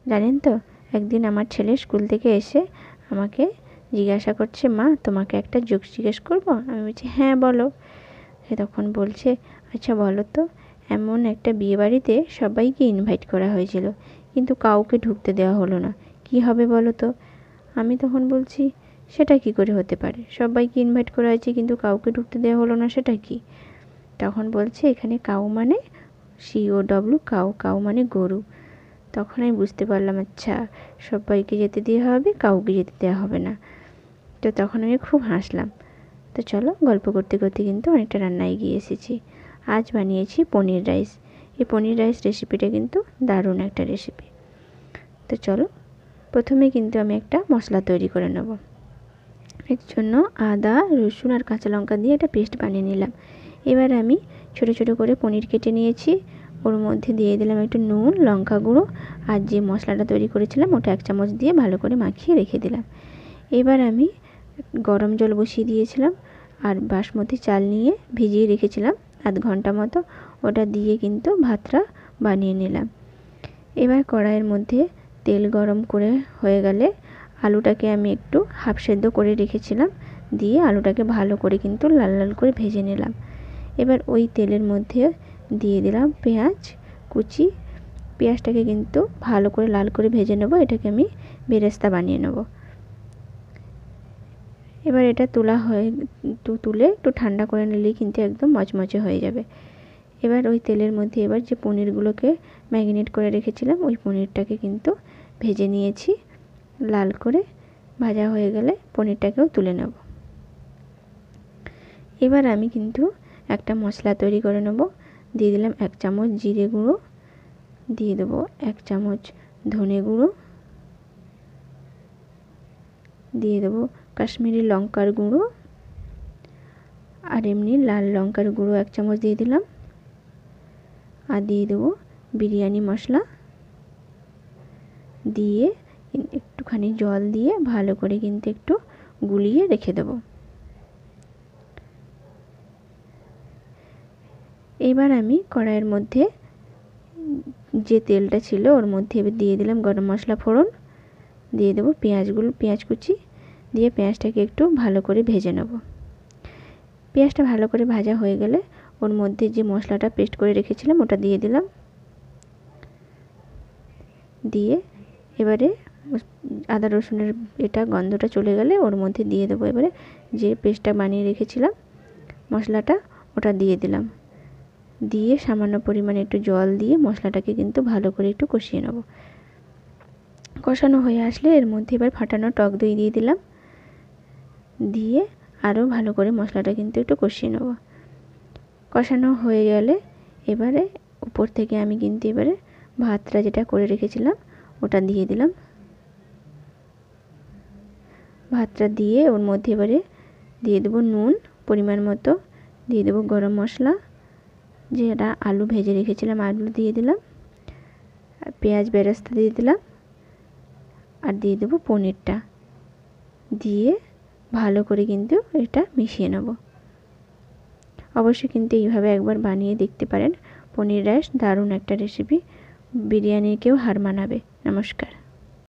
জানেন তো, একদিন আমার ছেলে স্কুল থেকে এসে আমাকে জিজ্ঞাসা করছে, মা তোমাকে একটা জোকস জিজ্ঞেস করবো? আমি বলছি হ্যাঁ বলো। সে তখন বলছে, আচ্ছা বলো তো, এমন একটা বিয়েবাড়িতে সবাইকে ইনভাইট করা হয়েছিল কিন্তু কাউকে ঢুকতে দেওয়া হলো না, কি হবে বলো তো? আমি তখন বলছি, সেটা কি করে হতে পারে, সবাইকে ইনভাইট করা হয়েছে কিন্তু কাউকে ঢুকতে দেওয়া হলো না, সেটা কি? তখন বলছে, এখানে কাউ মানে COW, কাউ, কাউ মানে গরু। তখন আমি বুঝতে পারলাম, আচ্ছা সবাইকে যেতে দেওয়া হবে, কাউকে যেতে দেওয়া হবে না। তো তখন আমি খুব হাসলাম। তো চলো, গল্প করতে করতে কিন্তু অনেকটা রান্না এগিয়ে এসেছি। আজ বানিয়েছি পনির রাইস। এই পনির রাইস রেসিপিটা কিন্তু দারুণ একটা রেসিপি। তো চলো, প্রথমে কিন্তু আমি একটা মশলা তৈরি করে নেব। এর জন্য আদা, রসুন আর কাঁচা লঙ্কা দিয়ে একটা পেস্ট বানিয়ে নিলাম। এবার আমি ছোট ছোট করে পনির কেটে নিয়েছি। ওর মধ্যে দিয়ে দিলাম একটু নুন, লঙ্কা গুঁড়ো আর যে মশলাটা তৈরি করেছিলাম ওটা 1 চামচ দিয়ে ভালো করে মাখিয়ে রেখে দিলাম। এবার আমি গরম জল বসিয়ে দিয়েছিলাম আর বাসমতি চাল নিয়ে ভিজিয়ে রেখেছিলাম আধ ঘন্টা মতো, ওটা দিয়ে কিন্তু ভাতটা বানিয়ে নিলাম। এবার কড়াইয়ের মধ্যে তেল গরম করে হয়ে গেলে আলুটাকে আমি একটু হাফ সেদ্ধ করে রেখেছিলাম, দিয়ে আলুটাকে ভালো করে কিন্তু লাল লাল করে ভেজে নিলাম। এবার ওই তেলের মধ্যে দিয়ে দিলাম পেঁয়াজ কুচি। পেঁয়াজটাকে কিন্তু ভালো করে লাল করে ভেজে নেব, এটাকে আমি বেরেস্তা বানিয়ে নেব। এবার এটা তুলে একটু ঠান্ডা করে নিলেই কিন্তু একদম মচমচে হয়ে যাবে। এবার ওই তেলের মধ্যে এবার যে পনিরগুলোকে ম্যারিনেট করে রেখেছিলাম ওই পনিরটাকে কিন্তু ভেজে নিয়েছি লাল করে। ভাজা হয়ে গেলে পনিরটাকেও তুলে নেব। এবার আমি কিন্তু একটা মশলা তৈরি করে নেব। দিয়ে দিলাম 1 চামচ জিরে গুঁড়ো, দিয়ে দেবো 1 চামচ ধনে গুঁড়ো, দিয়ে দেবো কাশ্মীরি লঙ্কার গুঁড়ো আর এমনি লাল লঙ্কার গুঁড়ো 1 চামচ দিয়ে দিলাম, আর দিয়ে দেবো বিরিয়ানি মশলা, দিয়ে একটুখানি জল দিয়ে ভালো করে কিন্তু একটু গুলিয়ে রেখে দেবো। এবার আমি কড়াইয়ের মধ্যে যে তেলটা ছিল ওর মধ্যে এবার দিয়ে দিলাম গরম মশলা ফোড়ন, দিয়ে দেবো পেঁয়াজ কুচি, দিয়ে পেঁয়াজটাকে একটু ভালো করে ভেজে নেব। পেঁয়াজটা ভালো করে ভাজা হয়ে গেলে ওর মধ্যে যে মশলাটা পেস্ট করে রেখেছিলাম ওটা দিয়ে দিলাম। দিয়ে এবারে আদা রসুনের গন্ধটা চলে গেলে ওর মধ্যে দিয়ে দেবো এবারে যে পেস্টটা বানিয়ে রেখেছিলাম মশলাটা, ওটা দিয়ে দিলাম। দিয়ে সামান্য পরিমাণে একটু জল দিয়ে মশলাটাকে কিন্তু ভালো করে একটু কষিয়ে নেব। কষানো হয়ে আসলে এর মধ্যে এবার ফাটানো টক দই দিয়ে দিলাম, দিয়ে আরও ভালো করে মশলাটা কিন্তু একটু কষিয়ে নেব। কষানো হয়ে গেলে এবারে উপর থেকে আমি কিন্তু এবারে ভাতটা যেটা করে রেখেছিলাম ওটা দিয়ে দিলাম। ভাতটা দিয়ে ওর মধ্যে এবারে দিয়ে দেবো নুন পরিমাণ মতো, দিয়ে দেবো গরম মশলা, যেটা আলু ভেজে রেখেছিলাম আলু দিয়ে দিলাম, আর পেঁয়াজ বেরেস্তা দিয়ে দিলাম, আর দিয়ে দেবো পনিরটা, দিয়ে ভালো করে কিন্তু এটা মিশিয়ে নেব। অবশ্যই কিন্তু এইভাবে একবার বানিয়ে দেখতে পারেন। পনির রাইস দারুণ একটা রেসিপি, বিরিয়ানিকেও হার মানাবে। নমস্কার।